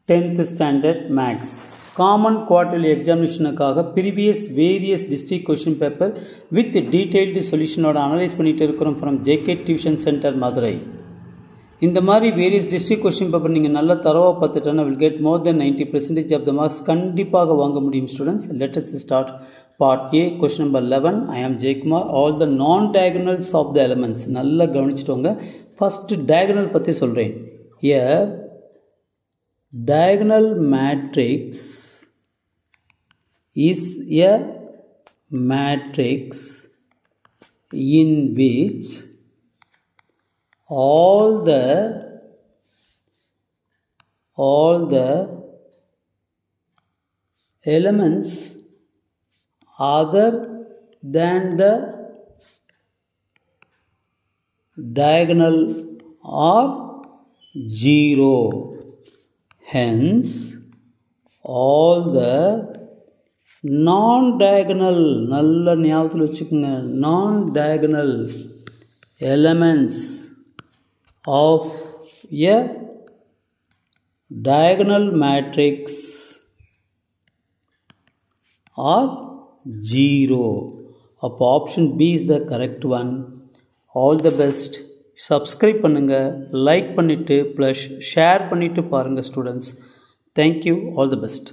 10th standard max common quarterly examinationக்காக previous various district question paper with detailed solution ஓட analyse பண்ணிட்டு இருக்கிறோம் from JK Tuition Center Madurai. இந்த மாதிரி various district question paper நீங்கள் நல்லா தரவாக பார்த்துட்டோன்னா will get more than 90% of the marks கண்டிப்பாக வாங்க முடியும் students. let us start part A question number 11. I am Jaykumar. all the non diagonals of the elements நல்லா கவனிச்சிட்டோங்க. First diagonal பற்றி சொல்கிறேன். here diagonal matrix is a matrix in which all the elements other than the diagonal are zero. Hence, all the non-diagonal நல்ல ஞாபகத்தில் வச்சுக்கோங்க non-diagonal elements of a diagonal matrix are zero. அப்போ option B is the correct one. All the best. Subscribe பண்ணுங்கள், like பண்ணிவிட்டு plus share பண்ணிவிட்டு பாருங்கள் students. Thank you. All the best.